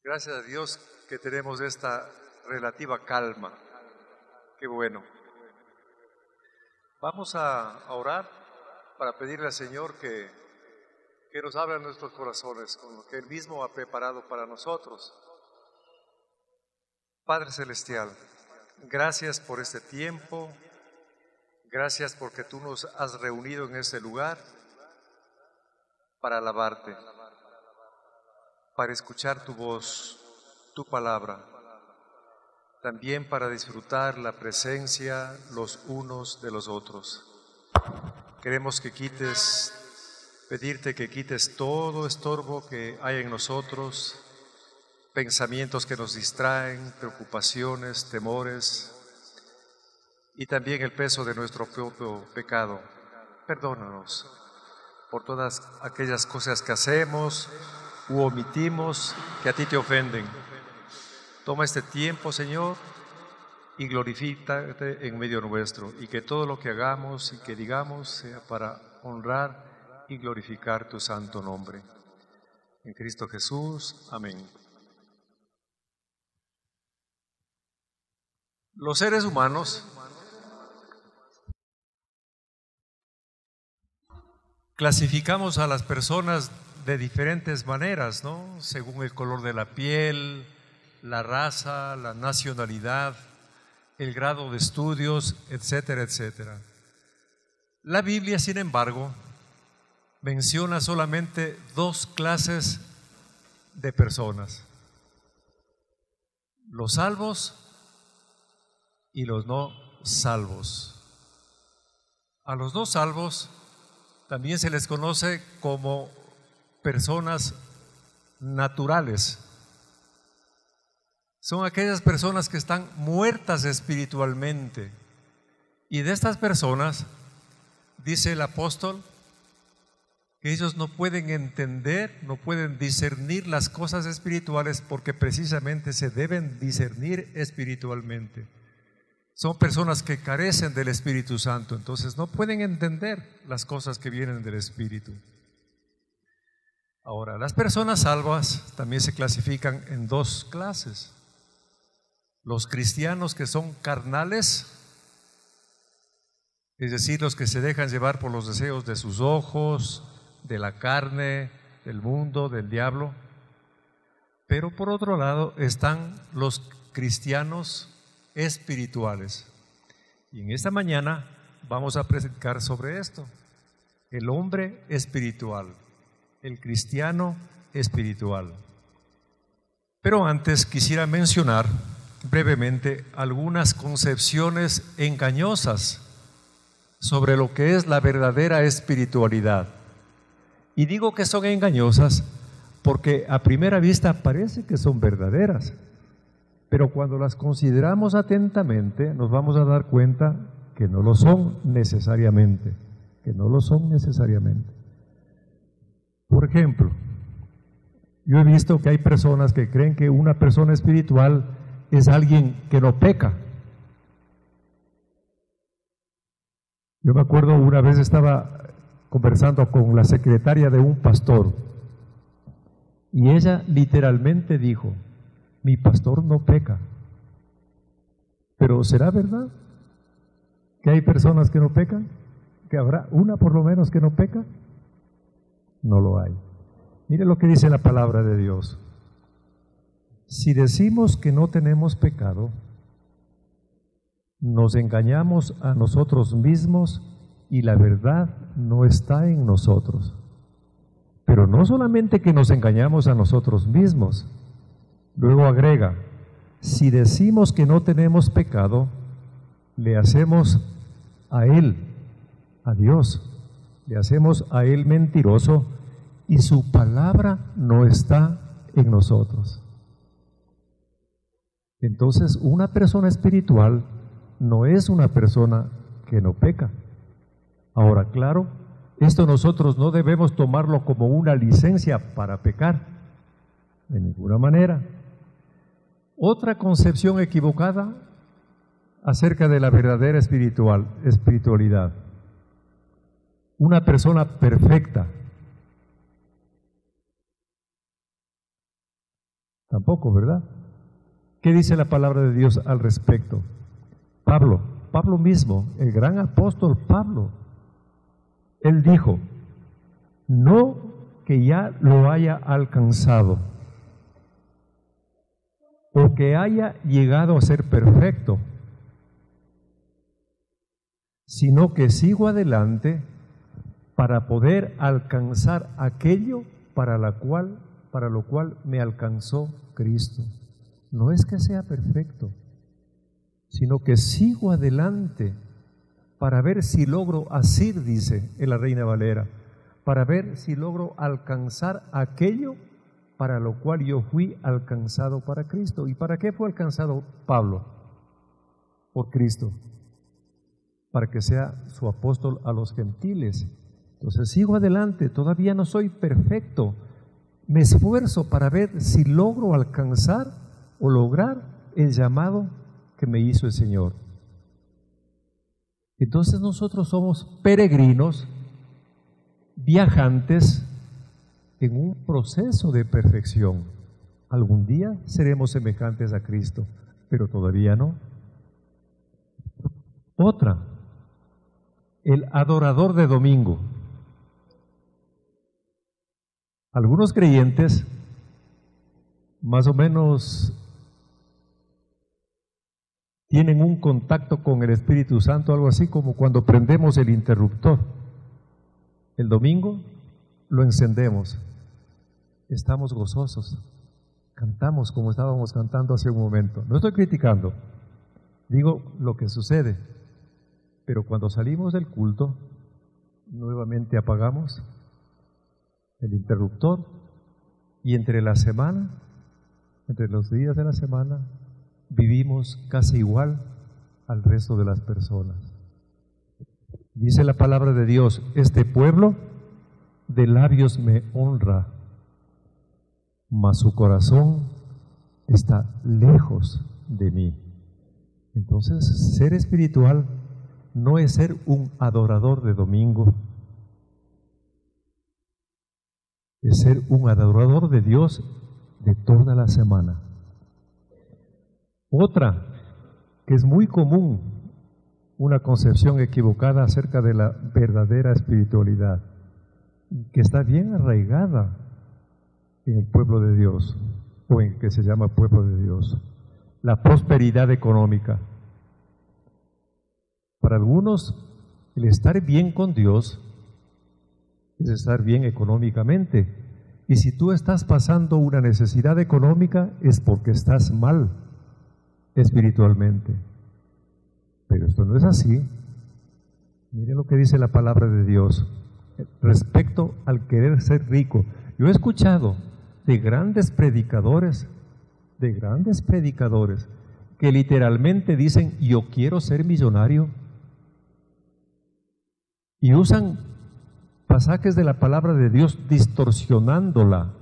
Gracias a Dios que tenemos esta relativa calma. Qué bueno. Vamos a orar para pedirle al Señor que nos abra nuestros corazones con lo que Él mismo ha preparado para nosotros. Padre Celestial, gracias por este tiempo, gracias porque tú nos has reunido en este lugar para alabarte, para escuchar tu voz, tu palabra, también para disfrutar la presencia los unos de los otros. Queremos pedirte que quites todo estorbo que hay en nosotros, pensamientos que nos distraen, preocupaciones, temores y también el peso de nuestro propio pecado. Perdónanos por todas aquellas cosas que hacemos u omitimos que a ti te ofenden. Toma este tiempo, Señor, y glorifícate en medio nuestro, y que todo lo que hagamos y que digamos sea para honrar y glorificar tu santo nombre. En Cristo Jesús, amén. Los seres humanos clasificamos a las personas de diferentes maneras, ¿no? Según el color de la piel, la raza, la nacionalidad, el grado de estudios, etcétera, etcétera. La Biblia, sin embargo, menciona solamente dos clases de personas: los salvos y los no salvos. A los no salvos también se les conoce como personas naturales. Son aquellas personas que están muertas espiritualmente. Y de estas personas, dice el apóstol, que ellos no pueden entender, no pueden discernir las cosas espirituales porque precisamente se deben discernir espiritualmente. Son personas que carecen del Espíritu Santo, entonces no pueden entender las cosas que vienen del Espíritu. Ahora, las personas salvas también se clasifican en dos clases: los cristianos, que son carnales, es decir, los que se dejan llevar por los deseos de sus ojos, de la carne, del mundo, del diablo. Pero por otro lado están los cristianos espirituales. Y en esta mañana vamos a predicar sobre esto: el hombre espiritual, el cristiano espiritual. Pero antes quisiera mencionar brevemente algunas concepciones engañosas sobre lo que es la verdadera espiritualidad. Y digo que son engañosas porque a primera vista parece que son verdaderas, pero cuando las consideramos atentamente nos vamos a dar cuenta que no lo son necesariamente, Por ejemplo, yo he visto que hay personas que creen que una persona espiritual es alguien que no peca. Yo me acuerdo, una vez estaba conversando con la secretaria de un pastor y ella literalmente dijo: mi pastor no peca. Pero ¿será verdad que hay personas que no pecan? ¿Que habrá una por lo menos que no peca? No lo hay. Mire lo que dice la palabra de Dios: si decimos que no tenemos pecado, nos engañamos a nosotros mismos y la verdad no está en nosotros. Pero no solamente que nos engañamos a nosotros mismos, luego agrega: si decimos que no tenemos pecado, le hacemos a Él, a Dios, le hacemos a Él mentiroso y su palabra no está en nosotros. Entonces, una persona espiritual no es una persona que no peca. Ahora, claro, esto nosotros no debemos tomarlo como una licencia para pecar, de ninguna manera. Otra concepción equivocada acerca de la verdadera espiritualidad: una persona perfecta. Tampoco, ¿verdad? ¿Qué dice la palabra de Dios al respecto? Pablo mismo, el gran apóstol Pablo, él dijo, no que ya lo haya alcanzado o que haya llegado a ser perfecto, sino que sigo adelante para poder alcanzar aquello para lo cual me alcanzó Cristo. No es que sea perfecto, sino que sigo adelante para ver si logro asir, dice en la Reina Valera, para ver si logro alcanzar aquello para lo cual yo fui alcanzado para Cristo. ¿Y para qué fue alcanzado Pablo? Por Cristo, para que sea su apóstol a los gentiles. Entonces sigo adelante, todavía no soy perfecto, me esfuerzo para ver si logro alcanzar o lograr el llamado que me hizo el Señor. Entonces nosotros somos peregrinos, viajantes en un proceso de perfección. Algún día seremos semejantes a Cristo, pero todavía no. Otra, el adorador de domingo. Algunos creyentes más o menos tienen un contacto con el Espíritu Santo, algo así como cuando prendemos el interruptor. El domingo lo encendemos, estamos gozosos, cantamos como estábamos cantando hace un momento. No estoy criticando, digo lo que sucede, pero cuando salimos del culto, nuevamente apagamos el interruptor y entre la semana, entre los días de la semana, vivimos casi igual al resto de las personas. Dice la palabra de Dios, este pueblo de labios me honra, mas su corazón está lejos de mí. Entonces, ser espiritual no es ser un adorador de domingo, es ser un adorador de Dios de toda la semana. Otra, que es muy común, una concepción equivocada acerca de la verdadera espiritualidad, que está bien arraigada en el pueblo de Dios, o en el que se llama pueblo de Dios, la prosperidad económica. Para algunos, el estar bien con Dios es estar bien económicamente. Y si tú estás pasando una necesidad económica, es porque estás mal espiritualmente. Pero esto no es así. Miren lo que dice la palabra de Dios respecto al querer ser rico. Yo he escuchado de grandes predicadores, que literalmente dicen, yo quiero ser millonario. Y usan pasajes de la palabra de Dios distorsionándola.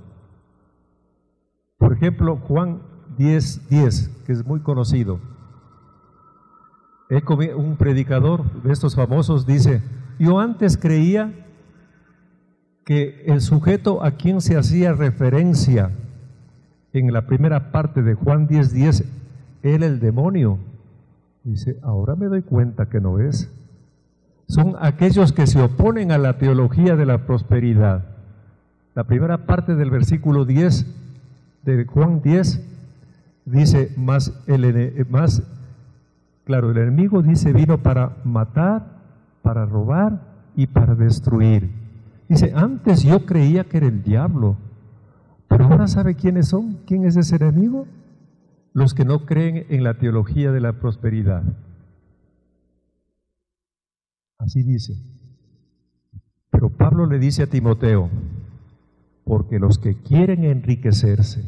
Por ejemplo, Juan 10:10, que es muy conocido. Un predicador de estos famosos dice, yo antes creía que el sujeto a quien se hacía referencia en la primera parte de Juan 10:10 era el demonio. Dice, ahora me doy cuenta que no es. Son aquellos que se oponen a la teología de la prosperidad. La primera parte del versículo 10 de Juan 10 dice, el enemigo dice, vino para matar, para robar y para destruir. Dice, antes yo creía que era el diablo, pero ahora ¿sabe quiénes son? ¿Quién es ese enemigo? Los que no creen en la teología de la prosperidad. Así dice. Pero Pablo le dice a Timoteo, porque los que quieren enriquecerse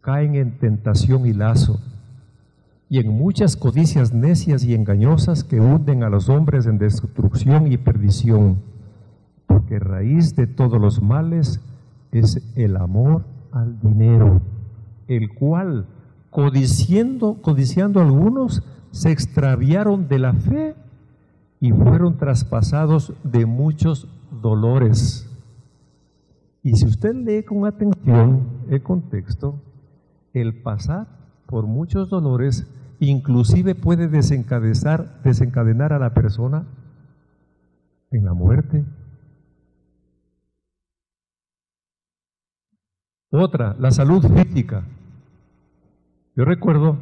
caen en tentación y lazo, y en muchas codicias necias y engañosas que hunden a los hombres en destrucción y perdición, porque raíz de todos los males es el amor al dinero, el cual, codiciando algunos, se extraviaron de la fe y fueron traspasados de muchos dolores. Y si usted lee con atención el contexto, el pasar por muchos dolores inclusive puede desencadenar a la persona en la muerte. Otra, la salud física. Yo recuerdo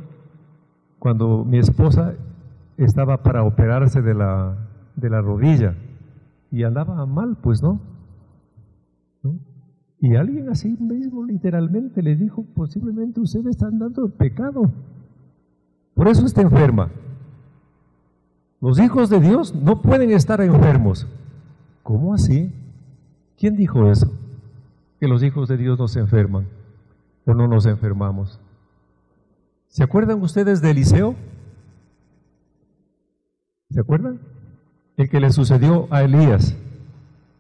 cuando mi esposa estaba para operarse de la rodilla y andaba mal, pues no. Y alguien así mismo literalmente le dijo, posiblemente usted está andando en pecado, por eso está enferma. Los hijos de Dios no pueden estar enfermos. ¿Cómo así? ¿Quién dijo eso? Que los hijos de Dios no se enferman o no nos enfermamos. ¿Se acuerdan ustedes de Eliseo? ¿Se acuerdan? El que le sucedió a Elías.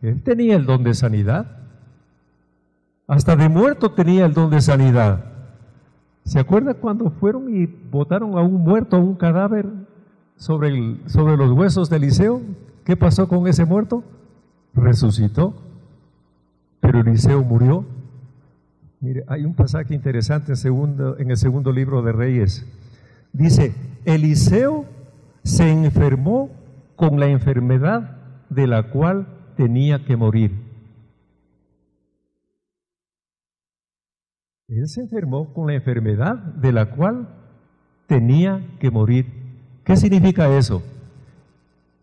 Él tenía el don de sanidad. Hasta de muerto tenía el don de sanidad. ¿Se acuerdan cuando fueron y botaron a un muerto, a un cadáver sobre los huesos de Eliseo? ¿Qué pasó con ese muerto? Resucitó. Pero Eliseo murió. Mire, hay un pasaje interesante en el segundo libro de Reyes. Dice, Eliseo se enfermó con la enfermedad de la cual tenía que morir. Él se enfermó con la enfermedad de la cual tenía que morir. ¿Qué significa eso?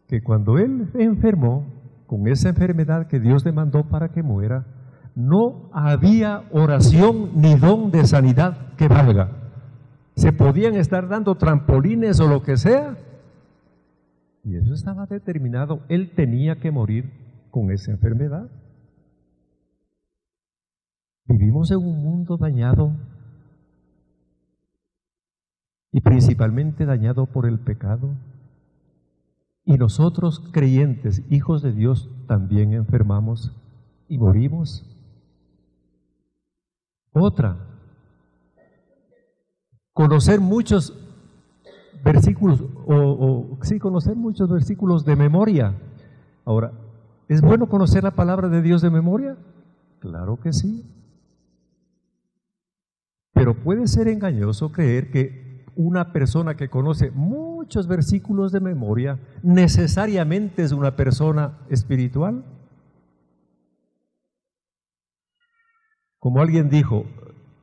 Que cuando él enfermó con esa enfermedad que Dios demandó para que muera, no había oración ni don de sanidad que valga. Se podían estar dando trampolines o lo que sea, y eso estaba determinado. Él tenía que morir con esa enfermedad. Vivimos en un mundo dañado y principalmente dañado por el pecado. Y nosotros, creyentes, hijos de Dios, también enfermamos y morimos. Otra, conocer muchos versículos conocer muchos versículos de memoria. Ahora, ¿es bueno conocer la palabra de Dios de memoria? Claro que sí. Pero puede ser engañoso creer que una persona que conoce muchos versículos de memoria necesariamente es una persona espiritual. Como alguien dijo,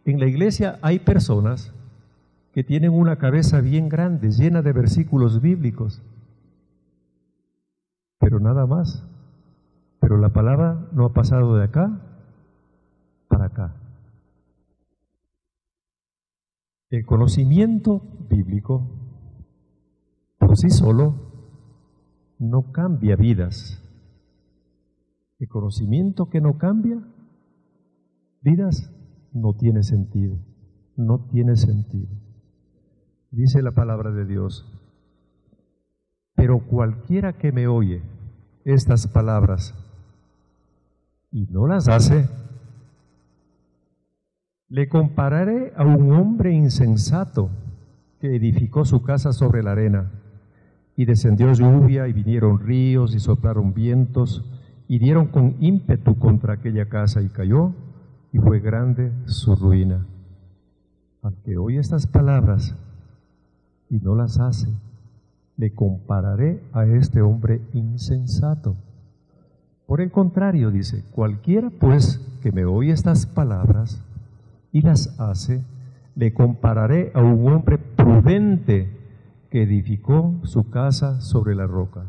en la iglesia hay personas que tienen una cabeza bien grande, llena de versículos bíblicos, pero nada más. Pero la palabra no ha pasado de acá para acá. El conocimiento bíblico por sí solo no cambia vidas. El conocimiento que no cambia vidas no tiene sentido. No tiene sentido. Dice la palabra de Dios, pero cualquiera que me oye estas palabras y no las hace, le compararé a un hombre insensato que edificó su casa sobre la arena, y descendió lluvia, y vinieron ríos, y soplaron vientos, y dieron con ímpetu contra aquella casa, y cayó, y fue grande su ruina. Al que oye estas palabras y no las hace, le compararé a este hombre insensato. Por el contrario, dice, cualquiera pues que me oye estas palabras y las hace, le compararé a un hombre prudente que edificó su casa sobre la roca.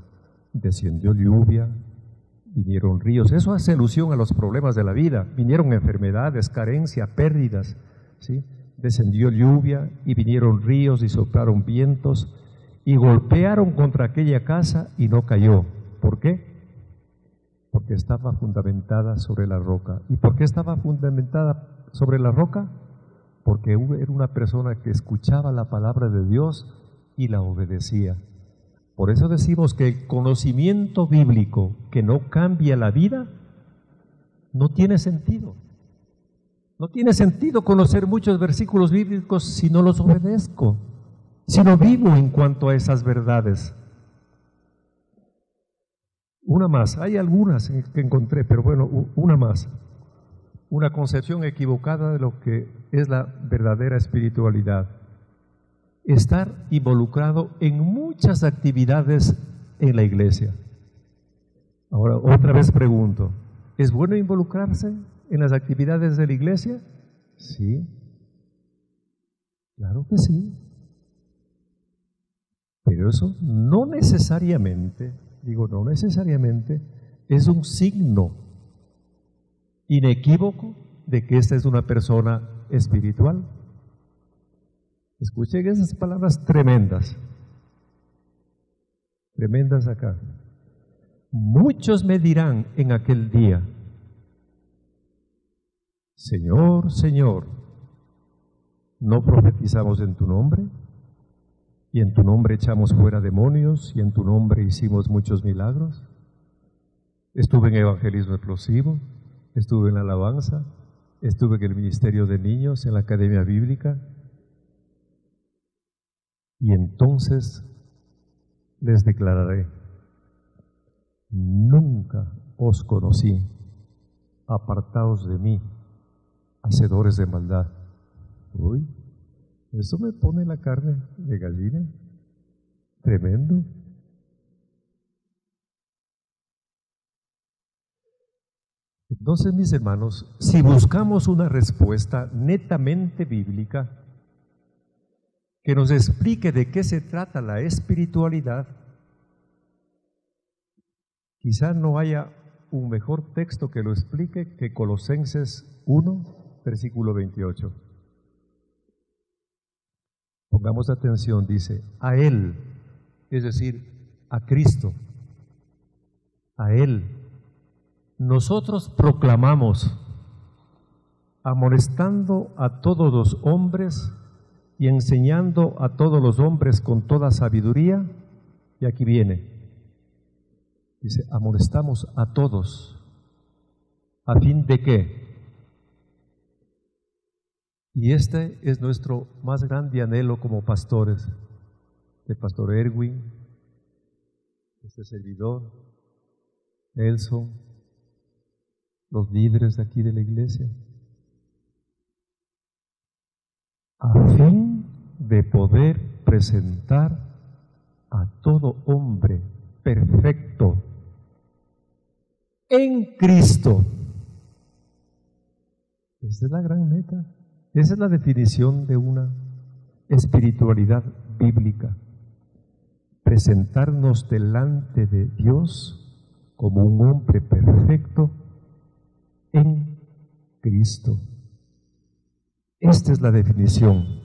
Descendió lluvia, vinieron ríos. Eso hace alusión a los problemas de la vida. Vinieron enfermedades, carencia, pérdidas, ¿sí? Descendió lluvia y vinieron ríos y soplaron vientos y golpearon contra aquella casa y no cayó. ¿Por qué? Porque estaba fundamentada sobre la roca. ¿Y por qué estaba fundamentada sobre la roca? Porque era una persona que escuchaba la palabra de Dios y la obedecía. Por eso decimos que el conocimiento bíblico que no cambia la vida no tiene sentido. No tiene sentido conocer muchos versículos bíblicos si no los obedezco, si no vivo en cuanto a esas verdades. Una más, hay algunas que encontré, pero bueno, una más. una concepción equivocada de lo que es la verdadera espiritualidad. Estar involucrado en muchas actividades en la iglesia. Ahora, otra vez pregunto, ¿es bueno involucrarse en las actividades de la iglesia? Sí, claro que sí. Pero eso no necesariamente, no necesariamente, es un signo inequívoco de que esta es una persona espiritual. Escuchen esas palabras tremendas, tremendas acá. Muchos me dirán en aquel día, Señor, Señor, ¿no profetizamos en tu nombre? Y en tu nombre echamos fuera demonios, y en tu nombre hicimos muchos milagros. Estuve en evangelismo explosivo, estuve en la alabanza, estuve en el ministerio de niños, en la academia bíblica. Y entonces les declararé, nunca os conocí, apartaos de mí, hacedores de maldad. Uy, eso me pone la carne de gallina, tremendo. Entonces, mis hermanos, si buscamos una respuesta netamente bíblica, que nos explique de qué se trata la espiritualidad, quizá no haya un mejor texto que lo explique que Colosenses 1, versículo 28. Pongamos atención, dice, a Él, es decir, a Cristo, a Él, nosotros proclamamos, amonestando a todos los hombres y enseñando a todos los hombres con toda sabiduría, y aquí viene, dice, amonestamos a todos, ¿a fin de qué? Y este es nuestro más grande anhelo como pastores, el pastor Erwin, este servidor, Nelson, los líderes de aquí de la iglesia, a fin de poder presentar a todo hombre perfecto en Cristo. Esa es la gran meta. Esa es la definición de una espiritualidad bíblica. Presentarnos delante de Dios como un hombre perfecto en Cristo. Esta es la definición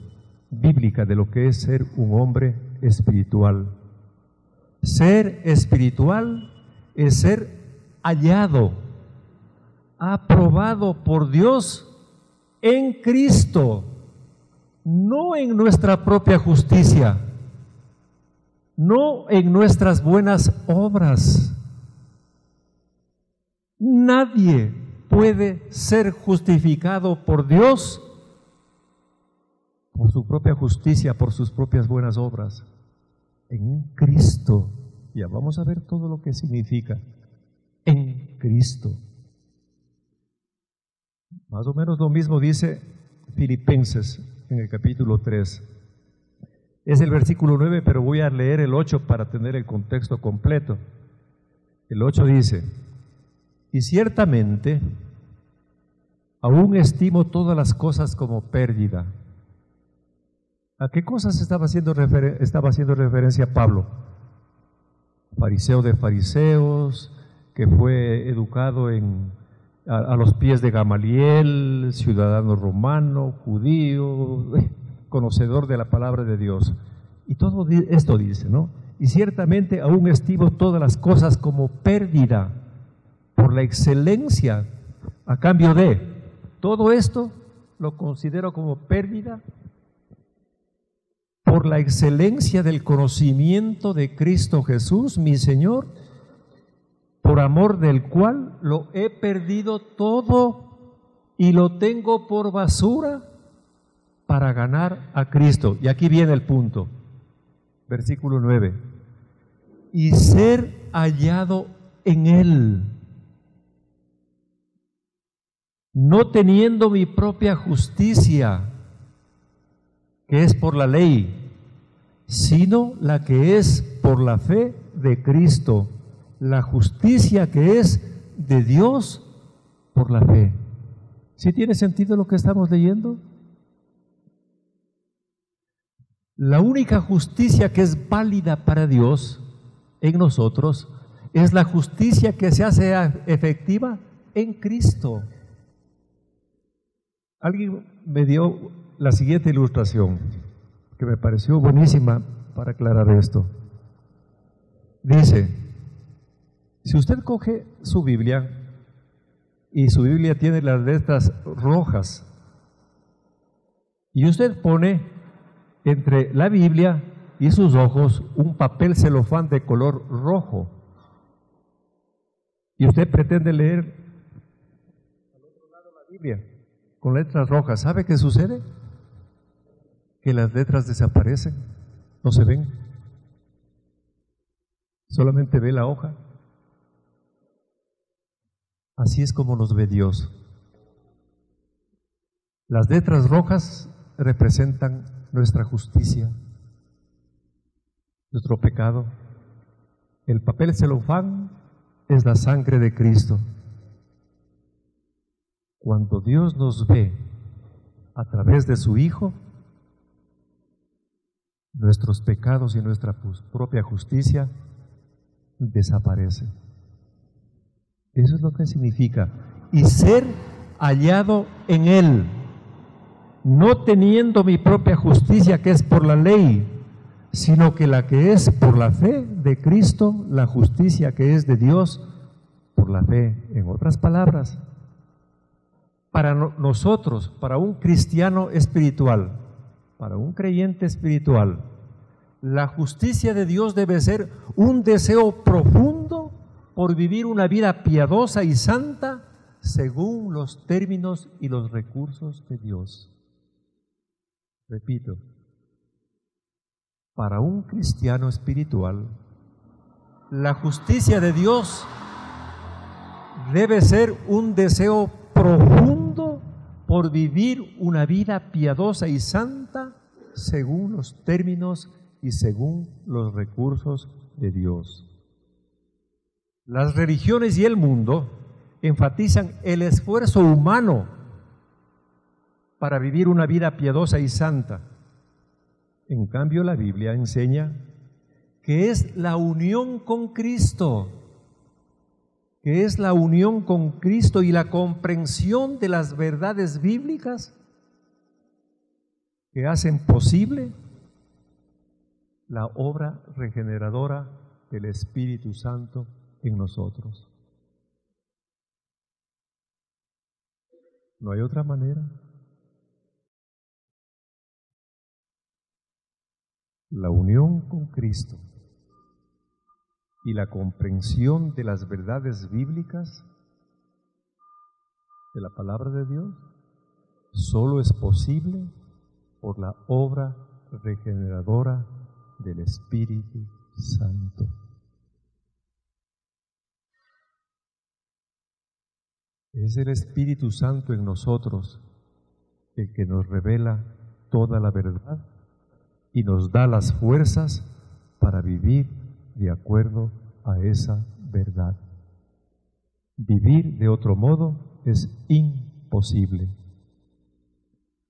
bíblica de lo que es ser un hombre espiritual. Ser espiritual es ser hallado, aprobado por Dios en Cristo, no en nuestra propia justicia, no en nuestras buenas obras. Nadie puede ser justificado por Dios por su propia justicia, por sus propias buenas obras, en Cristo. Ya vamos a ver todo lo que significa en Cristo. Más o menos lo mismo dice Filipenses en el capítulo 3. Es el versículo 9, pero voy a leer el 8 para tener el contexto completo. El 8 dice, y ciertamente aún estimo todas las cosas como pérdida. ¿A qué cosas estaba haciendo referencia Pablo? Fariseo de fariseos, que fue educado a los pies de Gamaliel, ciudadano romano, judío, conocedor de la palabra de Dios. Y todo esto dice, ¿no? Y ciertamente aún estimo todas las cosas como pérdida por la excelencia, a cambio de todo esto lo considero como pérdida por la excelencia del conocimiento de Cristo Jesús, mi Señor, por amor del cual lo he perdido todo y lo tengo por basura para ganar a Cristo. Y aquí viene el punto, versículo 9, y ser hallado en Él, no teniendo mi propia justicia, que es por la ley, sino la que es por la fe de Cristo, la justicia que es de Dios por la fe. ¿Sí tiene sentido lo que estamos leyendo? La única justicia que es válida para Dios en nosotros es la justicia que se hace efectiva en Cristo. Alguien me dio la siguiente ilustración, que me pareció buenísima para aclarar esto. Dice, si usted coge su Biblia, y su Biblia tiene las letras rojas, y usted pone entre la Biblia y sus ojos un papel celofán de color rojo, y usted pretende leer al otro lado la Biblia con letras rojas, ¿sabe qué sucede? Que las letras desaparecen, no se ven, solamente ve la hoja. Así es como nos ve Dios. Las letras rojas representan nuestra justicia, nuestro pecado. El papel celofán es la sangre de Cristo. Cuando Dios nos ve a través de su Hijo, nuestros pecados y nuestra propia justicia desaparecen. Eso es lo que significa. Y ser hallado en Él, no teniendo mi propia justicia que es por la ley, sino que la que es por la fe de Cristo, la justicia que es de Dios por la fe. En otras palabras, para nosotros, para un cristiano espiritual, para un creyente espiritual, la justicia de Dios debe ser un deseo profundo por vivir una vida piadosa y santa según los términos y los recursos de Dios. Repito, para un cristiano espiritual, la justicia de Dios debe ser un deseo profundo por vivir una vida piadosa y santa según los términos y según los recursos de Dios. Las religiones y el mundo enfatizan el esfuerzo humano para vivir una vida piadosa y santa. En cambio, la Biblia enseña que es la unión con Cristo, que es la unión con Cristo y la comprensión de las verdades bíblicas que hacen posible la obra regeneradora del Espíritu Santo en nosotros. No hay otra manera. La unión con Cristo y la comprensión de las verdades bíblicas de la palabra de Dios solo es posible por la obra regeneradora del Espíritu Santo. Es el Espíritu Santo en nosotros el que nos revela toda la verdad y nos da las fuerzas para vivir de acuerdo a esa verdad. Vivir de otro modo es imposible.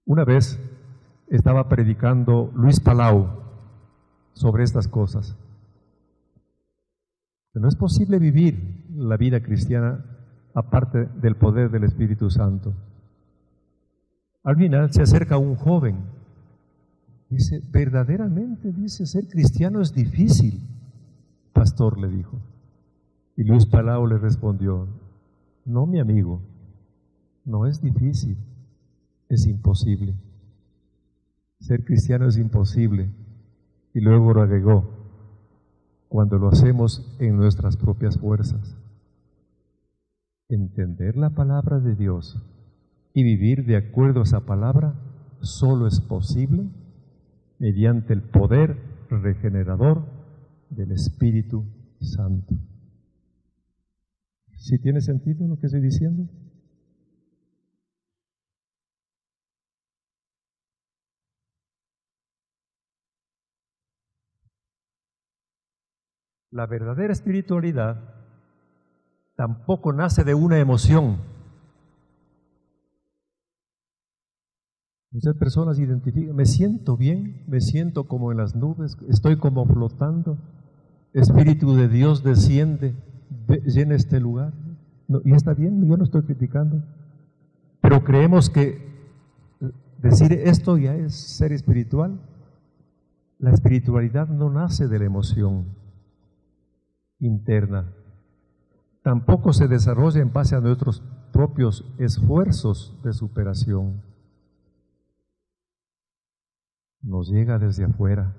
Una vez estaba predicando Luis Palau sobre estas cosas. Que no es posible vivir la vida cristiana aparte del poder del Espíritu Santo. Al final se acerca un joven, dice, verdaderamente, dice, ser cristiano es difícil, pastor, le dijo. Y Luis Palau le respondió, no, mi amigo, no es difícil, es imposible. Ser cristiano es imposible. Y luego lo agregó, cuando lo hacemos en nuestras propias fuerzas. Entender la palabra de Dios y vivir de acuerdo a esa palabra solo es posible mediante el poder regenerador del Espíritu Santo. ¿Sí tiene sentido lo que estoy diciendo? La verdadera espiritualidad tampoco nace de una emoción. Muchas personas identifican, me siento bien, me siento como en las nubes, estoy como flotando, Espíritu de Dios desciende, llena este lugar. No, y está bien, yo no estoy criticando, pero creemos que decir esto ya es ser espiritual. La espiritualidad no nace de la emoción interna, tampoco se desarrolla en base a nuestros propios esfuerzos de superación. Nos llega desde afuera.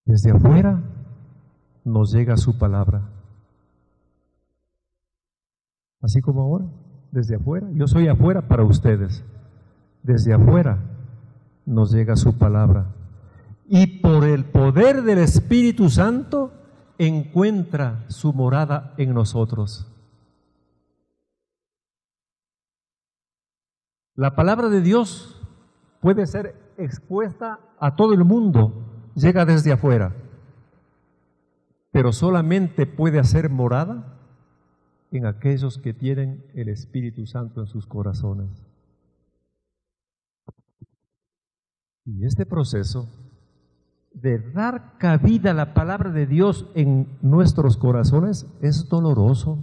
Desde afuera nos llega su palabra. Así como ahora, desde afuera, yo soy afuera para ustedes. Desde afuera nos llega su palabra. Y por el poder del Espíritu Santo encuentra su morada en nosotros. La palabra de Dios puede ser expuesta a todo el mundo, llega desde afuera, pero solamente puede hacer morada en aquellos que tienen el Espíritu Santo en sus corazones. Y este proceso de dar cabida a la palabra de Dios en nuestros corazones es doloroso.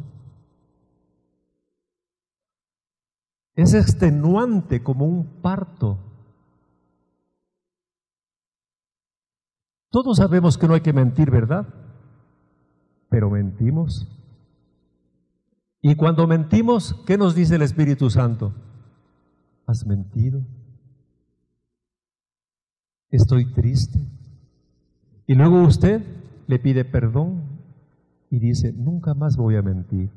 Es extenuante como un parto. Todos sabemos que no hay que mentir, ¿verdad? Pero mentimos. Y cuando mentimos, ¿qué nos dice el Espíritu Santo? ¿Has mentido? Estoy triste. Y luego usted le pide perdón y dice, nunca más voy a mentir.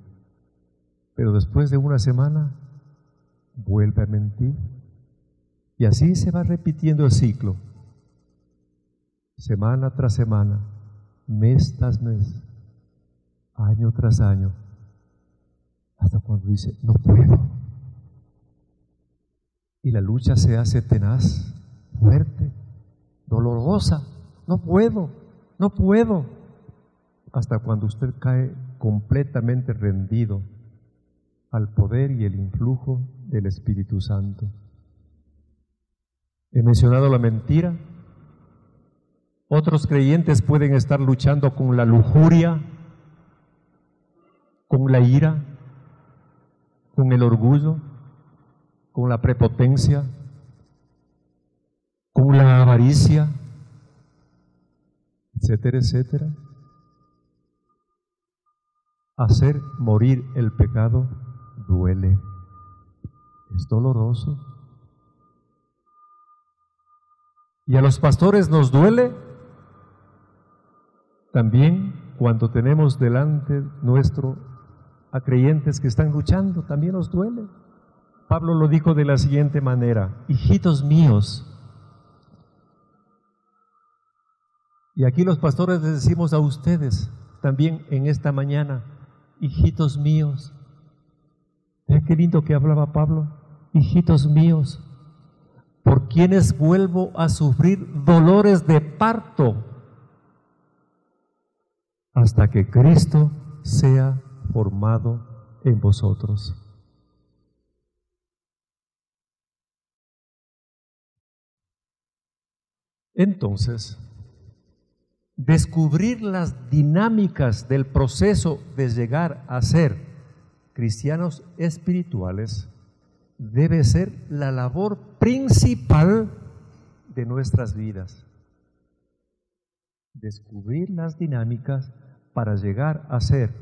Pero después de una semana, vuelve a mentir. Y así se va repitiendo el ciclo. Semana tras semana, mes tras mes, año tras año, hasta cuando dice, no puedo. Y la lucha se hace tenaz, fuerte, dolorosa. No puedo, no puedo. Hasta cuando usted cae completamente rendido al poder y el influjo del Espíritu Santo. He mencionado la mentira. Otros creyentes pueden estar luchando con la lujuria, con la ira, con el orgullo, con la prepotencia, con la avaricia, etcétera, etcétera. Hacer morir el pecado duele, es doloroso. Y a los pastores nos duele también cuando tenemos delante nuestro a creyentes que están luchando, también nos duele. Pablo lo dijo de la siguiente manera: hijitos míos. Y aquí los pastores les decimos a ustedes también en esta mañana: hijitos míos. Vean qué lindo que hablaba Pablo. Hijitos míos, por quienes vuelvo a sufrir dolores de parto hasta que Cristo sea formado en vosotros. Entonces, descubrir las dinámicas del proceso de llegar a ser cristianos espirituales debe ser la labor principal de nuestras vidas. Descubrir las dinámicas para llegar a ser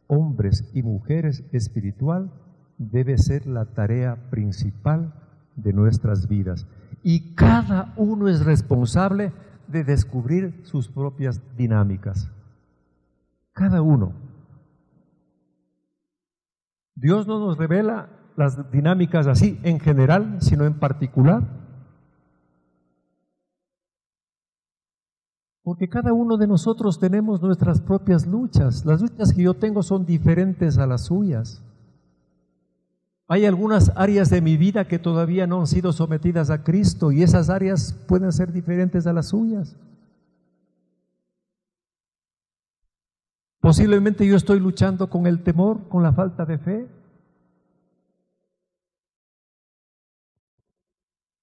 hombres y mujeres espiritual debe ser la tarea principal de nuestras vidas. Y cada uno es responsable de descubrir sus propias dinámicas. Cada uno. Dios no nos revela las dinámicas así en general, sino en particular. Porque cada uno de nosotros tenemos nuestras propias luchas. Las luchas que yo tengo son diferentes a las suyas. Hay algunas áreas de mi vida que todavía no han sido sometidas a Cristo y esas áreas pueden ser diferentes a las suyas. Posiblemente yo estoy luchando con el temor, con la falta de fe.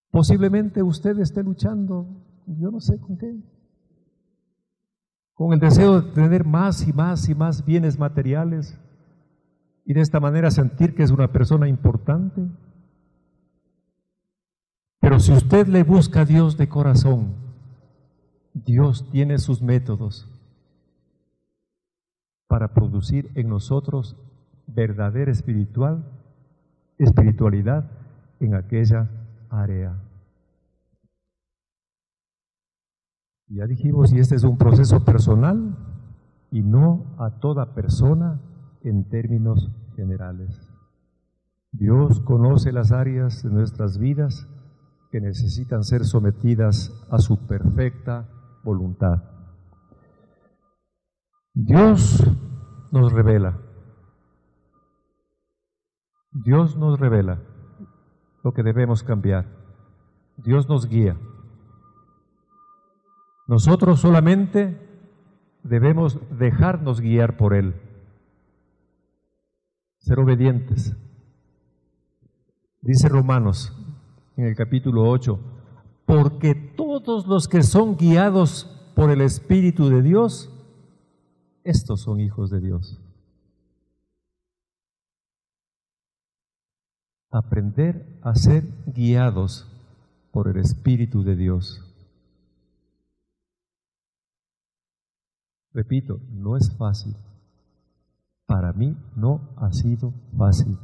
Posiblemente usted esté luchando, yo no sé con qué, con el deseo de tener más y más y más bienes materiales y de esta manera sentir que es una persona importante. Pero si usted le busca a Dios de corazón, Dios tiene sus métodos para producir en nosotros verdadera espiritualidad en aquella área. Ya dijimos, y este es un proceso personal y no a toda persona en términos generales. Dios conoce las áreas de nuestras vidas que necesitan ser sometidas a su perfecta voluntad. Dios nos revela lo que debemos cambiar. Dios nos guía. Nosotros solamente debemos dejarnos guiar por Él, ser obedientes. Dice Romanos en el capítulo 8, porque todos los que son guiados por el Espíritu de Dios, estos son hijos de Dios. Aprender a ser guiados por el Espíritu de Dios. Repito, no es fácil. Para mí no ha sido fácil.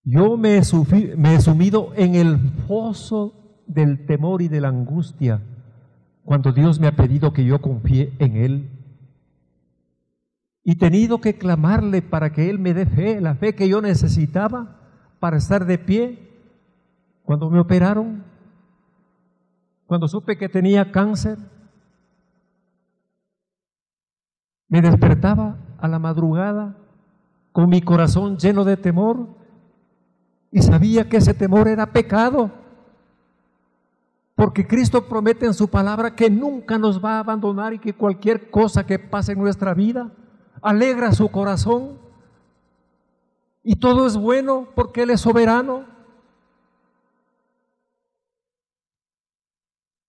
Yo me he sumido en el foso del temor y de la angustia cuando Dios me ha pedido que yo confíe en Él. Y he tenido que clamarle para que Él me dé fe, la fe que yo necesitaba para estar de pie. Cuando me operaron, cuando supe que tenía cáncer, me despertaba a la madrugada con mi corazón lleno de temor y sabía que ese temor era pecado, porque Cristo promete en su palabra que nunca nos va a abandonar y que cualquier cosa que pase en nuestra vida alegra su corazón y todo es bueno porque Él es soberano.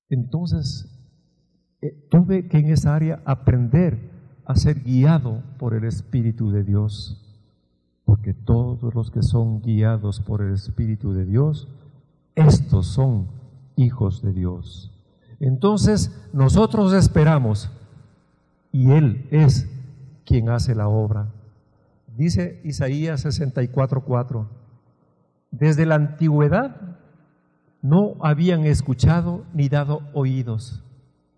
Entonces, tuve que en esa área aprender a ser guiado por el Espíritu de Dios, porque todos los que son guiados por el Espíritu de Dios, estos son hijos de Dios. Entonces, nosotros esperamos y Él es quien hace la obra. Dice Isaías 64:4, desde la antigüedad no habían escuchado ni dado oídos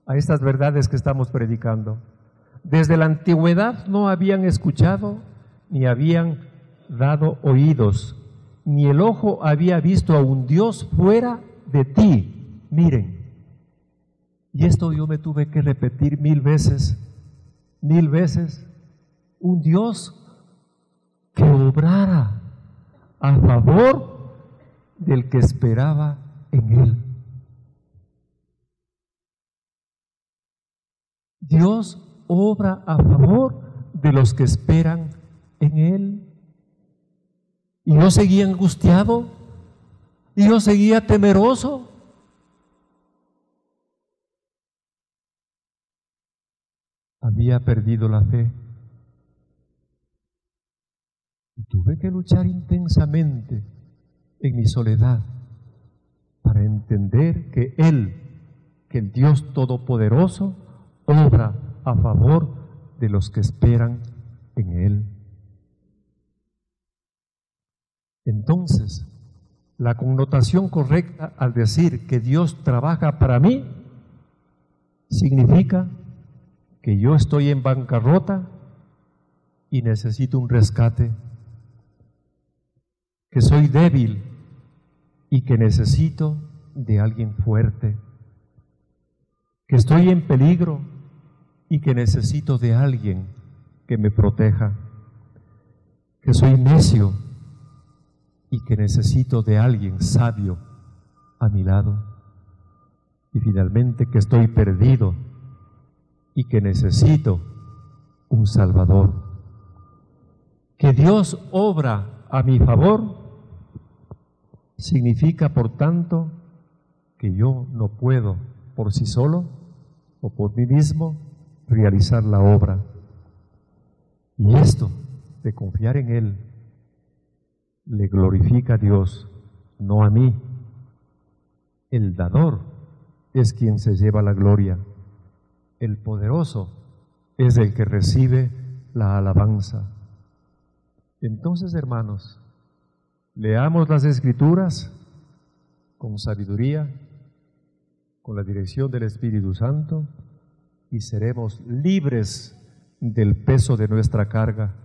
a estas verdades que estamos predicando. Desde la antigüedad no habían escuchado ni habían dado oídos, ni el ojo había visto a un Dios fuera de ti. Miren, y esto yo me tuve que repetir 1000 veces, un Dios que obrara a favor del que esperaba en Él. Dios obra a favor de los que esperan en Él. Y yo seguía angustiado, y yo seguía temeroso. Había perdido la fe. Y tuve que luchar intensamente en mi soledad para entender que el Dios Todopoderoso, obra a favor de los que esperan en Él. Entonces, la connotación correcta al decir que Dios trabaja para mí significa que yo estoy en bancarrota y necesito un rescate, que soy débil y que necesito de alguien fuerte, que estoy en peligro y que necesito de alguien que me proteja, que soy necio y que necesito de alguien sabio a mi lado, y finalmente que estoy perdido y que necesito un Salvador. Que Dios obra a mi favor significa, por tanto, que yo no puedo por sí solo o por mí mismo realizar la obra. Y esto de confiar en Él le glorifica a Dios, no a mí. El dador es quien se lleva la gloria. El poderoso es el que recibe la alabanza. Entonces, hermanos, leamos las Escrituras con sabiduría, con la dirección del Espíritu Santo, y seremos libres del peso de nuestra carga.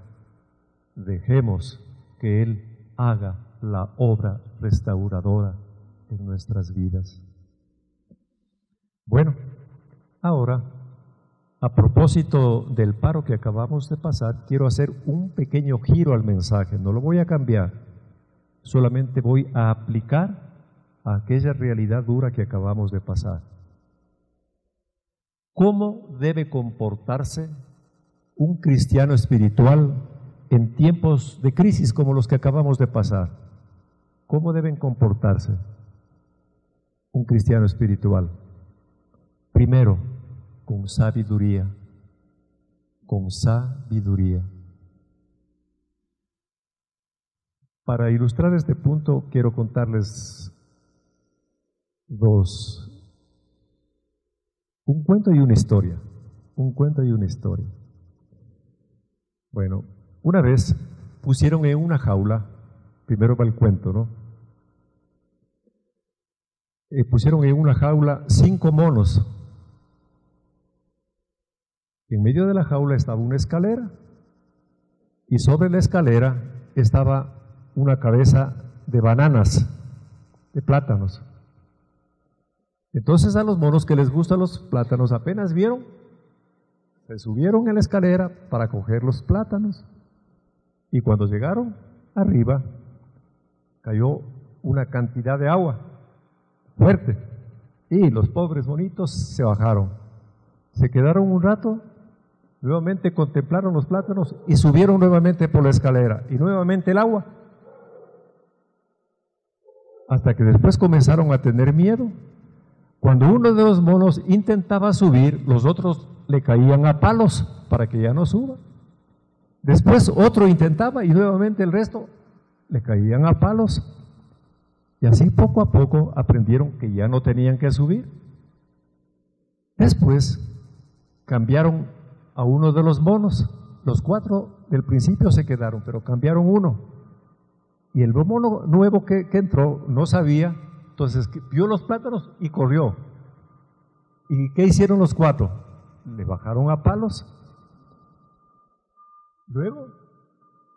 Dejemos que Él haga la obra restauradora en nuestras vidas. Bueno, ahora, a propósito del paro que acabamos de pasar, quiero hacer un pequeño giro al mensaje. No lo voy a cambiar, solamente voy a aplicar a aquella realidad dura que acabamos de pasar. ¿Cómo debe comportarse un cristiano espiritual en tiempos de crisis como los que acabamos de pasar? ¿Cómo deben comportarse un cristiano espiritual? Primero, con sabiduría, con sabiduría. Para ilustrar este punto, quiero contarles un cuento y una historia. Un cuento y una historia. Bueno, una vez pusieron en una jaula, primero va el cuento, ¿no? Pusieron en una jaula 5 monos. En medio de la jaula estaba una escalera y sobre la escalera estaba una cabeza de bananas, de plátanos. Entonces a los monos que les gustan los plátanos apenas vieron, se subieron en la escalera para coger los plátanos y cuando llegaron arriba cayó una cantidad de agua fuerte y los pobres monitos se bajaron, se quedaron un rato, nuevamente contemplaron los plátanos y subieron nuevamente por la escalera y nuevamente el agua, hasta que después comenzaron a tener miedo. Cuando uno de los monos intentaba subir, los otros le caían a palos para que ya no suba. Después otro intentaba y nuevamente el resto le caían a palos. Y así poco a poco aprendieron que ya no tenían que subir. Después cambiaron a uno de los monos. Los 4 del principio se quedaron, pero cambiaron uno. Y el mono nuevo que entró no sabía, entonces vio los plátanos y corrió. ¿Y qué hicieron los 4? Le bajaron a palos. Luego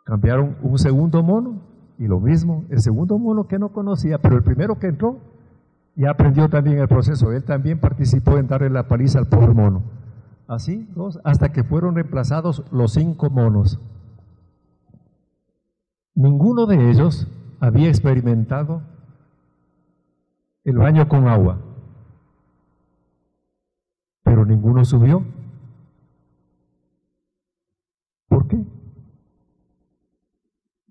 cambiaron un segundo mono y lo mismo, el segundo mono que no conocía, pero el primero que entró ya aprendió también el proceso. Él también participó en darle la paliza al pobre mono. Así, hasta que fueron reemplazados los 5 monos. Ninguno de ellos había experimentado el baño con agua, pero ninguno subió. ¿Por qué?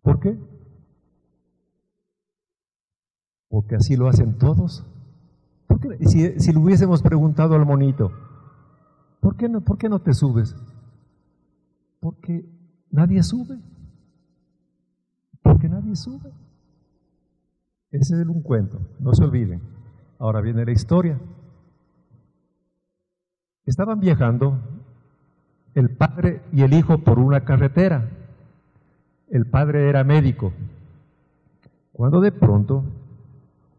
¿Por qué? Porque así lo hacen todos. ¿Por qué? Si le hubiésemos preguntado al monito, ¿por qué no te subes? Porque nadie sube. Porque nadie sube. Ese es un cuento, no se olviden. Ahora viene la historia. Estaban viajando el padre y el hijo por una carretera. El padre era médico. Cuando de pronto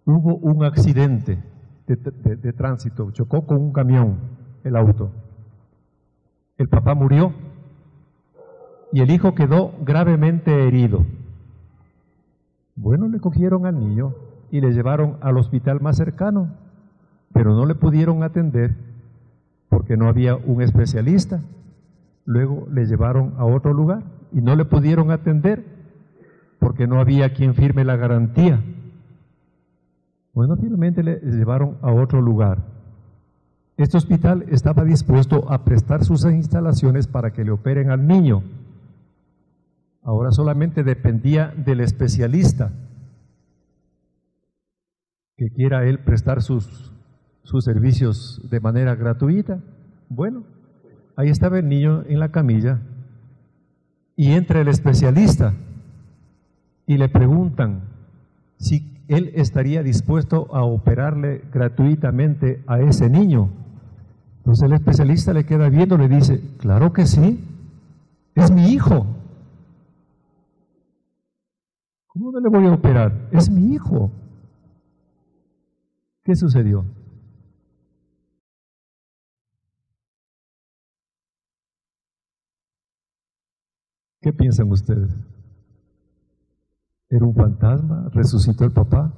hubo un accidente de tránsito, chocó con un camión el auto. El papá murió y el hijo quedó gravemente herido. Bueno, le cogieron al niño y le llevaron al hospital más cercano, pero no le pudieron atender porque no había un especialista. Luego le llevaron a otro lugar y no le pudieron atender porque no había quien firme la garantía. Bueno, finalmente le llevaron a otro lugar Este hospital estaba dispuesto a prestar sus instalaciones para que le operen al niño. Ahora solamente dependía del especialista que quiera él prestar sus servicios de manera gratuita. Bueno, ahí estaba el niño en la camilla y entra el especialista y le preguntan si él estaría dispuesto a operarle gratuitamente a ese niño. Entonces el especialista le queda viendo y le dice, claro que sí, es mi hijo. ¿Cómo no le voy a operar? Es mi hijo. ¿Qué sucedió? ¿Qué piensan ustedes? ¿Era un fantasma? ¿Resucitó el papá?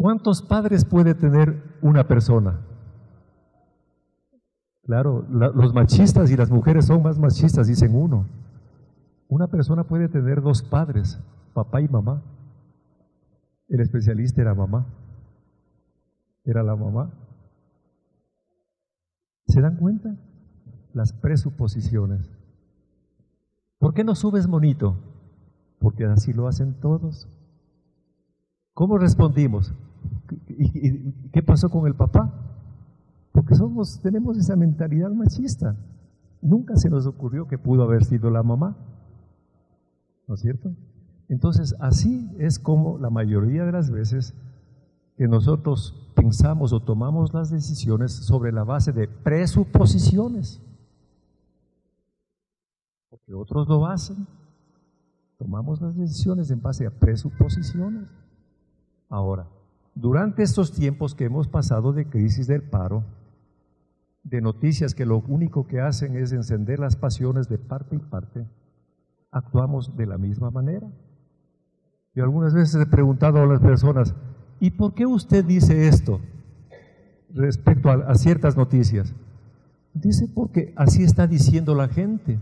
¿Cuántos padres puede tener una persona? Claro, los machistas y las mujeres son más machistas, dicen uno. Una persona puede tener dos padres, papá y mamá. El especialista era mamá. Era la mamá. ¿Se dan cuenta? Las presuposiciones. ¿Por qué no subes monito? Porque así lo hacen todos. ¿Cómo respondimos? ¿Y qué pasó con el papá? Porque tenemos esa mentalidad machista. Nunca se nos ocurrió que pudo haber sido la mamá. ¿No es cierto? Entonces, así es como la mayoría de las veces que nosotros pensamos o tomamos las decisiones sobre la base de presuposiciones. Porque otros lo hacen. Tomamos las decisiones en base a presuposiciones. Ahora, durante estos tiempos que hemos pasado de crisis del paro, de noticias que lo único que hacen es encender las pasiones de parte y parte, actuamos de la misma manera. Yo algunas veces he preguntado a las personas, ¿y por qué usted dice esto respecto a ciertas noticias? Dice, porque así está diciendo la gente.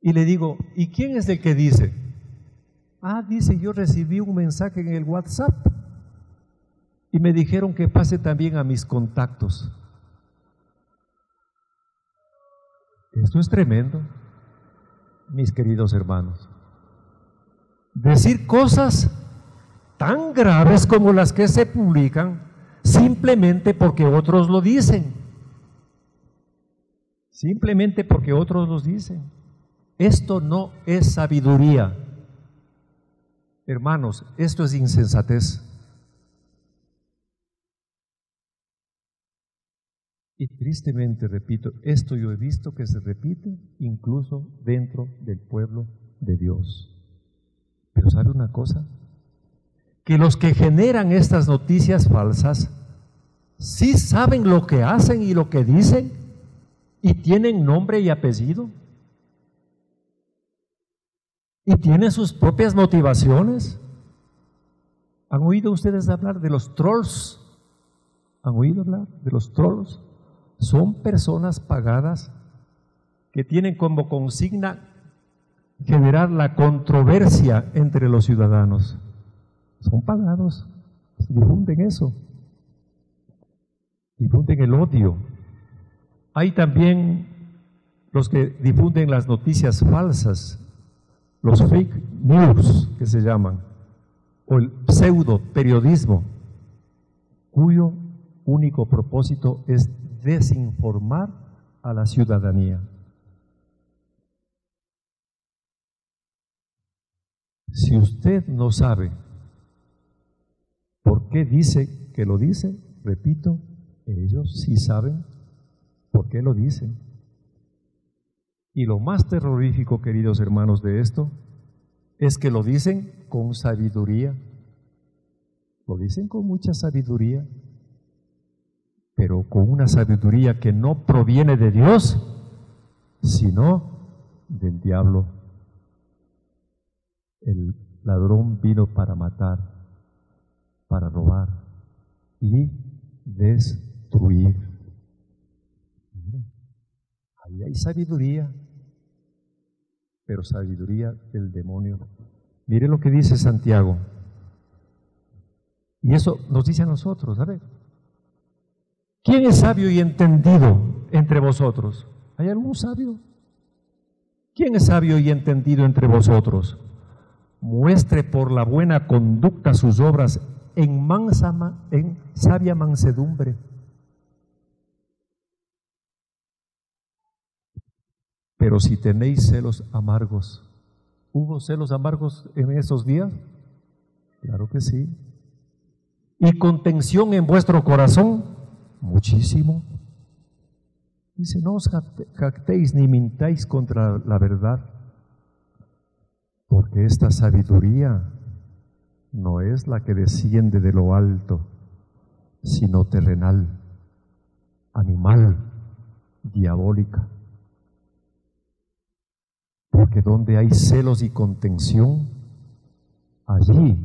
Y le digo, ¿y quién es el que dice? Ah, dice, yo recibí un mensaje en el WhatsApp y me dijeron que pase también a mis contactos. Esto es tremendo, mis queridos hermanos. Decir cosas tan graves como las que se publican simplemente porque otros lo dicen. Simplemente porque otros los dicen. Esto no es sabiduría. Hermanos, esto es insensatez. Y tristemente, repito, esto yo he visto que se repite incluso dentro del pueblo de Dios. Pero ¿sabe una cosa? Que los que generan estas noticias falsas sí saben lo que hacen y lo que dicen y tienen nombre y apellido y tienen sus propias motivaciones. ¿Han oído ustedes hablar de los trolls? ¿Han oído hablar de los trolls? Son personas pagadas que tienen como consigna generar la controversia entre los ciudadanos. Son pagados, difunden eso, difunden el odio. Hay también los que difunden las noticias falsas, los fake news que se llaman, o el pseudo periodismo, cuyo único propósito es desinformar a la ciudadanía. Si usted no sabe por qué dice que lo dice, repito, ellos sí saben por qué lo dicen. Y lo más terrorífico, queridos hermanos, de esto es que lo dicen con sabiduría. Lo dicen con mucha sabiduría, pero con una sabiduría que no proviene de Dios, sino del diablo. El ladrón vino para matar, para robar y destruir. Ahí hay sabiduría, pero sabiduría del demonio. Mire lo que dice Santiago. Y eso nos dice a nosotros, a ver, ¿quién es sabio y entendido entre vosotros? ¿Hay algún sabio? ¿Quién es sabio y entendido entre vosotros? Muestre por la buena conducta sus obras en sabia mansedumbre. Pero si tenéis celos amargos, ¿hubo celos amargos en esos días? Claro que sí. ¿Y contención en vuestro corazón? Muchísimo. Dice, no os jactéis ni mintáis contra la verdad, porque esta sabiduría no es la que desciende de lo alto, sino terrenal, animal, diabólica. Porque donde hay celos y contención, allí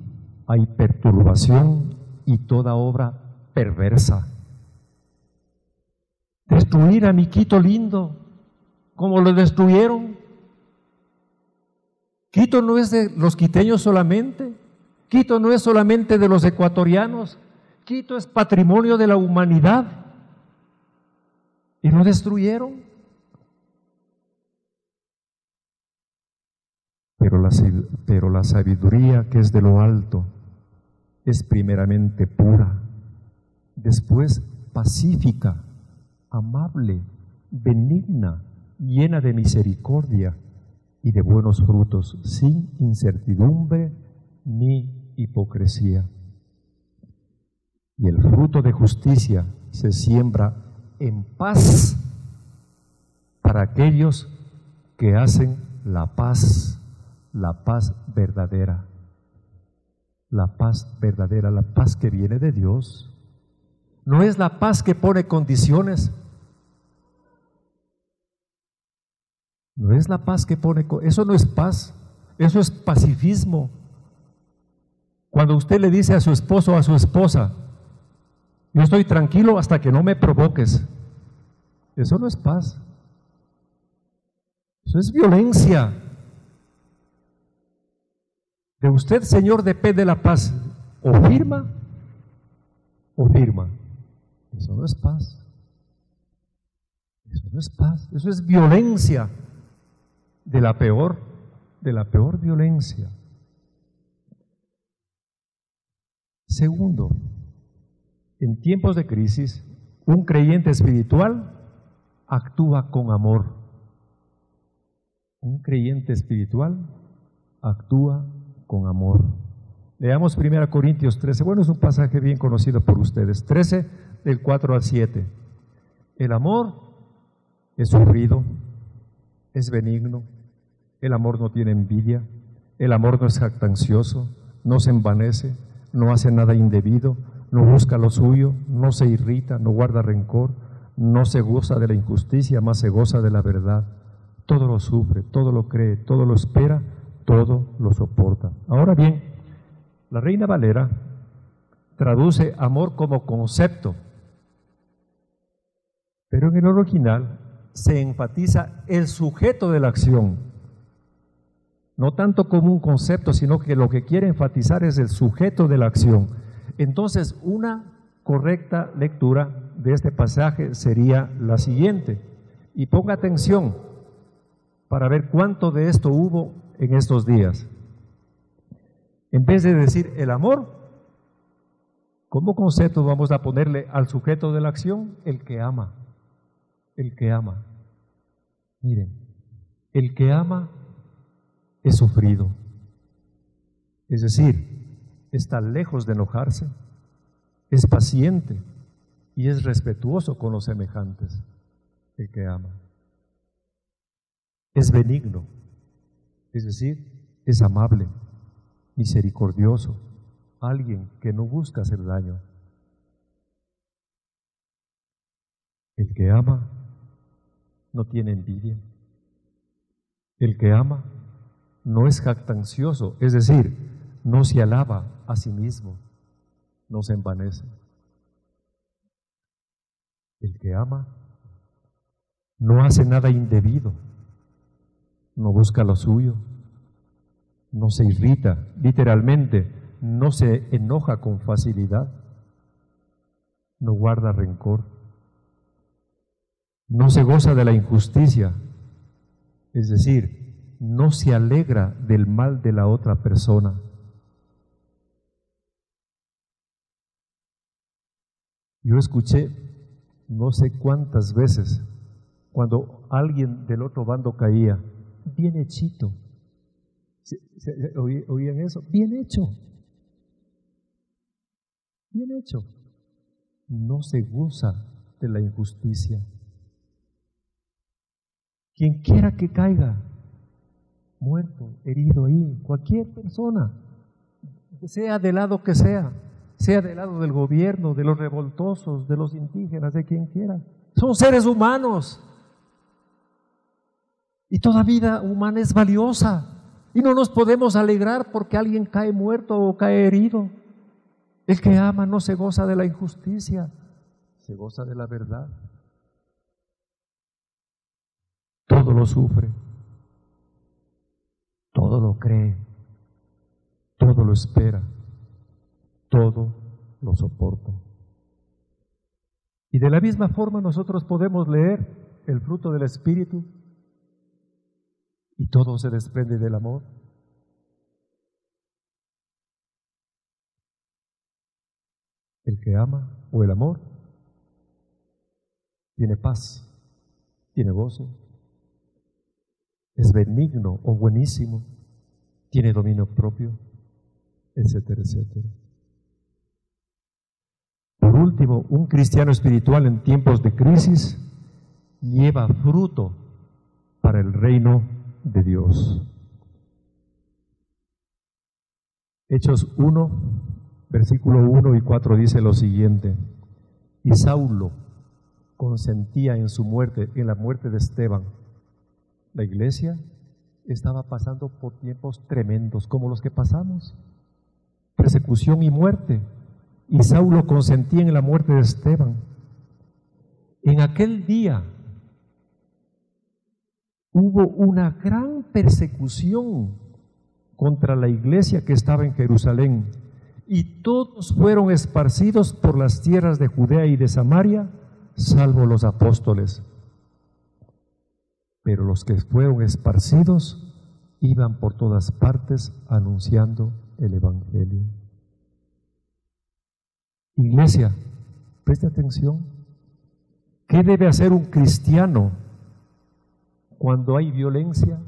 hay perturbación y toda obra perversa. Destruir a mi Quito lindo, como lo destruyeron. Quito no es de los quiteños solamente, Quito no es solamente de los ecuatorianos, Quito es patrimonio de la humanidad. Y lo destruyeron. Pero la sabiduría que es de lo alto es primeramente pura, después pacífica, amable, benigna, llena de misericordia y de buenos frutos, sin incertidumbre ni hipocresía. Y el fruto de justicia se siembra en paz para aquellos que hacen la paz verdadera. La paz verdadera, la paz que viene de Dios. No es la paz que pone condiciones. No es la paz que pone, eso no es paz, eso es pacifismo. Cuando usted le dice a su esposo o a su esposa, yo estoy tranquilo hasta que no me provoques, eso no es paz. Eso es violencia. De usted, Señor, depende la paz. O firma, o firma. Eso no es paz. Eso no es paz. Eso es violencia de la peor violencia. Segundo, en tiempos de crisis, un creyente espiritual actúa con amor. Un creyente espiritual actúa con amor. Leamos 1 Corintios 13. Bueno, es un pasaje bien conocido por ustedes. 13, del 4 al 7. El amor es sufrido, es benigno. El amor no tiene envidia. El amor no es jactancioso, no se envanece, no hace nada indebido, no busca lo suyo, no se irrita, no guarda rencor, no se goza de la injusticia, más se goza de la verdad. Todo lo sufre, todo lo cree, todo lo espera, todo lo soporta. Ahora bien, la Reina Valera traduce amor como concepto, pero en el original se enfatiza el sujeto de la acción, no tanto como un concepto, sino que lo que quiere enfatizar es el sujeto de la acción. Entonces, una correcta lectura de este pasaje sería la siguiente, y ponga atención para ver cuánto de esto hubo en estos días. En vez de decir el amor, como concepto vamos a ponerle al sujeto de la acción el que ama. El que ama. Miren, el que ama es sufrido. Es decir, está lejos de enojarse, es paciente y es respetuoso con los semejantes. El que ama. Es benigno, es decir, es amable, misericordioso, alguien que no busca hacer daño. El que ama no tiene envidia. El que ama no es jactancioso, es decir, no se alaba a sí mismo, no se envanece. El que ama no hace nada indebido, no busca lo suyo, no se irrita, literalmente, no se enoja con facilidad, no guarda rencor, no se goza de la injusticia, es decir, no se alegra del mal de la otra persona. Yo escuché no sé cuántas veces cuando alguien del otro bando caía, bien hechito. ¿Oían eso? Bien hecho. Bien hecho. No se goza de la injusticia. Quien quiera que caiga, muerto, herido ahí, cualquier persona, sea del lado que sea del lado del gobierno, de los revoltosos, de los indígenas, de quien quiera, son seres humanos. Y toda vida humana es valiosa. Y no nos podemos alegrar porque alguien cae muerto o cae herido. El que ama no se goza de la injusticia, se goza de la verdad. Todo lo sufre, todo lo cree, todo lo espera, todo lo soporta. Y de la misma forma nosotros podemos leer el fruto del Espíritu y todo se desprende del amor. El que ama o el amor tiene paz, tiene gozo, es benigno o buenísimo, tiene dominio propio, etcétera, etcétera. Por último, un cristiano espiritual en tiempos de crisis lleva fruto para el reino de Dios. Hechos 1, versículo 1 y 4 dice lo siguiente: y Saulo consentía en su muerte, en la muerte de Esteban. La iglesia estaba pasando por tiempos tremendos como los que pasamos, persecución y muerte, y Saulo consentía en la muerte de Esteban. En aquel día hubo una gran persecución contra la iglesia que estaba en Jerusalén, y todos fueron esparcidos por las tierras de Judea y de Samaria, salvo los apóstoles. Pero los que fueron esparcidos iban por todas partes anunciando el Evangelio. Iglesia, preste atención. ¿Qué debe hacer un cristiano cuando hay violencia?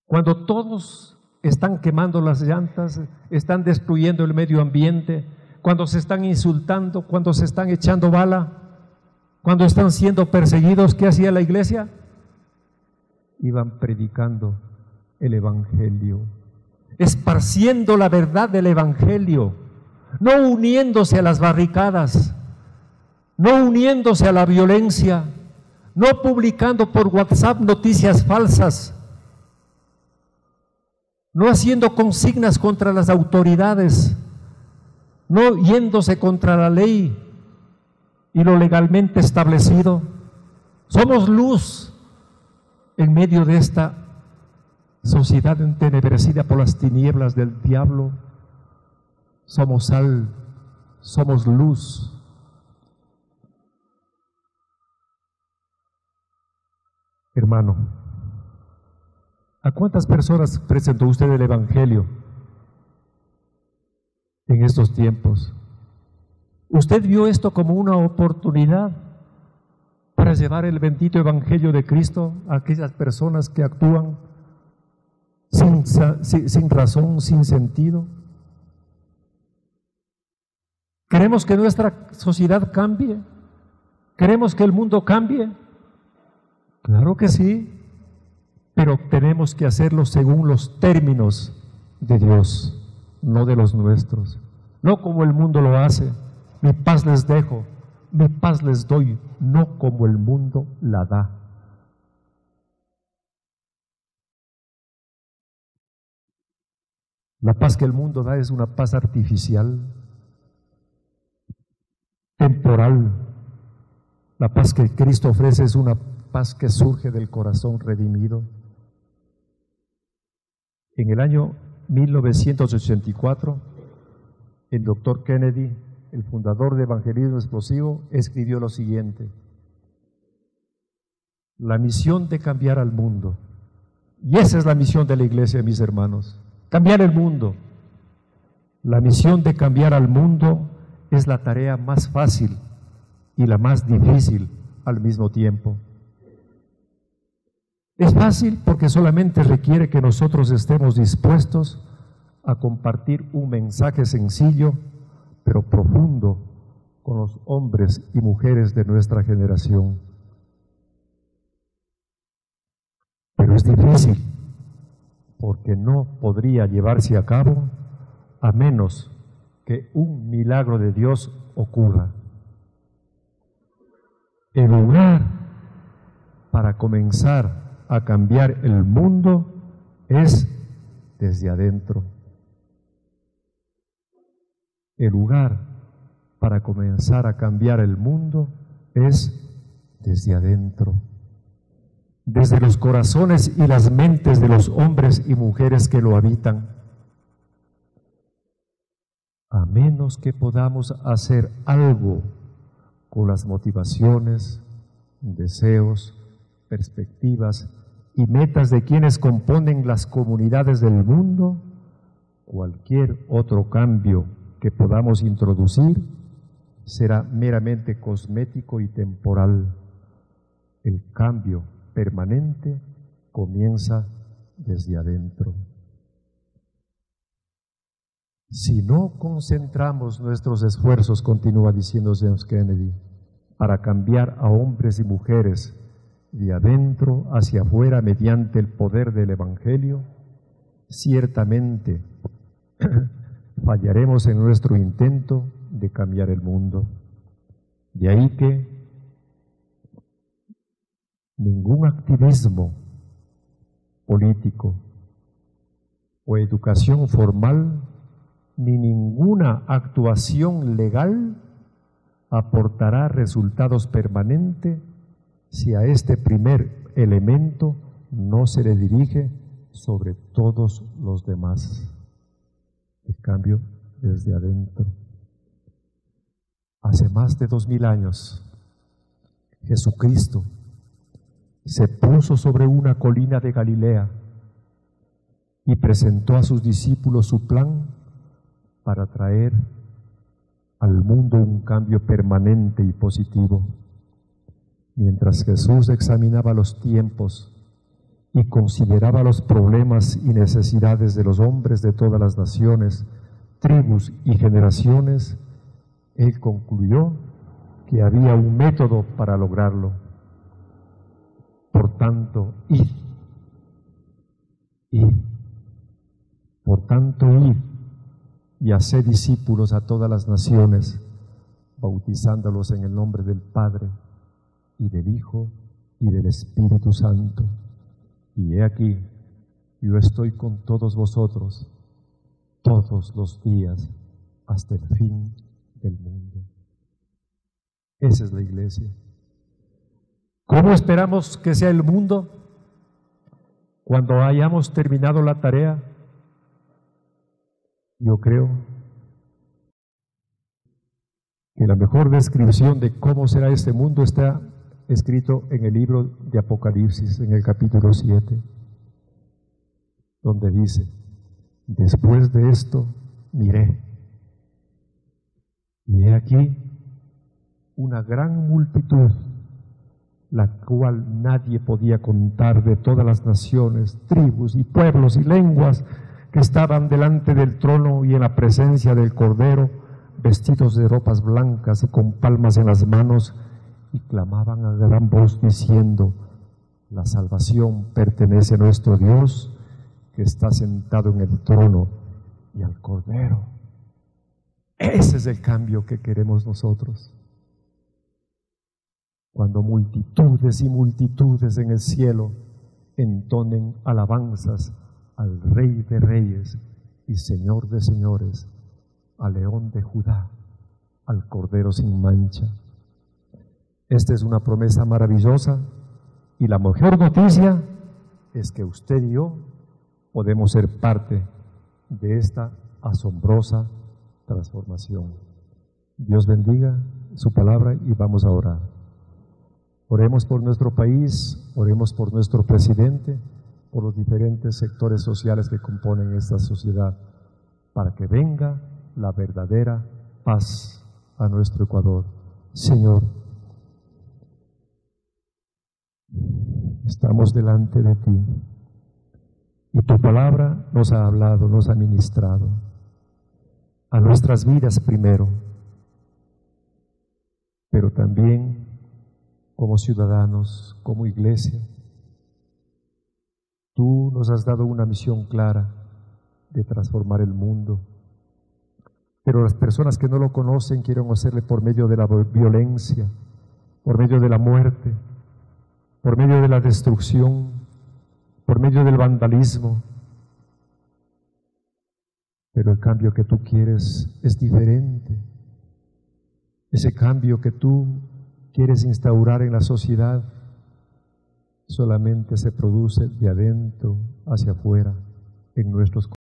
Cuando todos están quemando las llantas, están destruyendo el medio ambiente, cuando se están insultando, cuando se están echando bala, cuando están siendo perseguidos, ¿qué hacía la iglesia? Iban predicando el Evangelio, esparciendo la verdad del Evangelio, no uniéndose a las barricadas, no uniéndose a la violencia, no publicando por WhatsApp noticias falsas, no haciendo consignas contra las autoridades, no yéndose contra la ley y lo legalmente establecido. Somos luz en medio de esta sociedad entenebrecida por las tinieblas del diablo. Somos sal, somos luz. Hermano, ¿a cuántas personas presentó usted el Evangelio en estos tiempos? ¿Usted vio esto como una oportunidad para llevar el bendito Evangelio de Cristo a aquellas personas que actúan sin razón, sin sentido? ¿Queremos que nuestra sociedad cambie? ¿Queremos que el mundo cambie? Claro que sí, pero tenemos que hacerlo según los términos de Dios, no de los nuestros, no como el mundo lo hace. Mi paz les dejo, mi paz les doy, no como el mundo la da. La paz que el mundo da es una paz artificial, temporal. La paz que Cristo ofrece es una paz que surge del corazón redimido. En el año 1984, el doctor Kennedy, el fundador de Evangelismo Explosivo, escribió lo siguiente: la misión de cambiar al mundo, y esa es la misión de la iglesia, mis hermanos, cambiar el mundo. La misión de cambiar al mundo es la tarea más fácil y la más difícil al mismo tiempo. Es fácil porque solamente requiere que nosotros estemos dispuestos a compartir un mensaje sencillo, pero profundo, con los hombres y mujeres de nuestra generación. Pero es difícil porque no podría llevarse a cabo a menos que un milagro de Dios ocurra. El lugar para comenzar a cambiar el mundo es desde adentro. El lugar para comenzar a cambiar el mundo es desde adentro, desde los corazones y las mentes de los hombres y mujeres que lo habitan. A menos que podamos hacer algo con las motivaciones, deseos, perspectivas y metas de quienes componen las comunidades del mundo, cualquier otro cambio que podamos introducir será meramente cosmético y temporal. El cambio permanente comienza desde adentro. Si no concentramos nuestros esfuerzos, continúa diciendo James Kennedy, para cambiar a hombres y mujeres de adentro hacia afuera mediante el poder del Evangelio, ciertamente fallaremos en nuestro intento de cambiar el mundo. De ahí que ningún activismo político o educación formal ni ninguna actuación legal aportará resultados permanentes si a este primer elemento no se le dirige sobre todos los demás. El cambio desde adentro. Hace más de 2000 años, Jesucristo se puso sobre una colina de Galilea y presentó a sus discípulos su plan para traer al mundo un cambio permanente y positivo. Mientras Jesús examinaba los tiempos y consideraba los problemas y necesidades de los hombres de todas las naciones, tribus y generaciones, Él concluyó que había un método para lograrlo. Por tanto, id. Por tanto, id y haced discípulos a todas las naciones, bautizándolos en el nombre del Padre, y del Hijo, y del Espíritu Santo. Y he aquí, yo estoy con todos vosotros, todos los días, hasta el fin del mundo. Esa es la iglesia. ¿Cómo esperamos que sea el mundo cuando hayamos terminado la tarea? Yo creo que la mejor descripción de cómo será este mundo está escrito en el libro de Apocalipsis, en el capítulo 7, donde dice: después de esto miré, y he aquí una gran multitud, la cual nadie podía contar, de todas las naciones, tribus y pueblos y lenguas, que estaban delante del trono y en la presencia del Cordero, vestidos de ropas blancas y con palmas en las manos, y clamaban a gran voz diciendo: la salvación pertenece a nuestro Dios, que está sentado en el trono, y al Cordero. Ese es el cambio que queremos nosotros. Cuando multitudes y multitudes en el cielo entonen alabanzas al Rey de Reyes y Señor de Señores, al León de Judá, al Cordero sin mancha. Esta es una promesa maravillosa, y la mejor noticia es que usted y yo podemos ser parte de esta asombrosa transformación. Dios bendiga su palabra y vamos a orar. Oremos por nuestro país, oremos por nuestro presidente, por los diferentes sectores sociales que componen esta sociedad, para que venga la verdadera paz a nuestro Ecuador. Señor, estamos delante de ti y tu palabra nos ha hablado, nos ha ministrado a nuestras vidas primero, pero también como ciudadanos, como iglesia. Tú nos has dado una misión clara de transformar el mundo, pero las personas que no lo conocen quieren hacerle por medio de la violencia, por medio de la muerte, por medio de la destrucción, por medio del vandalismo. Pero el cambio que tú quieres es diferente. Ese cambio que tú quieres instaurar en la sociedad solamente se produce de adentro hacia afuera en nuestros corazones.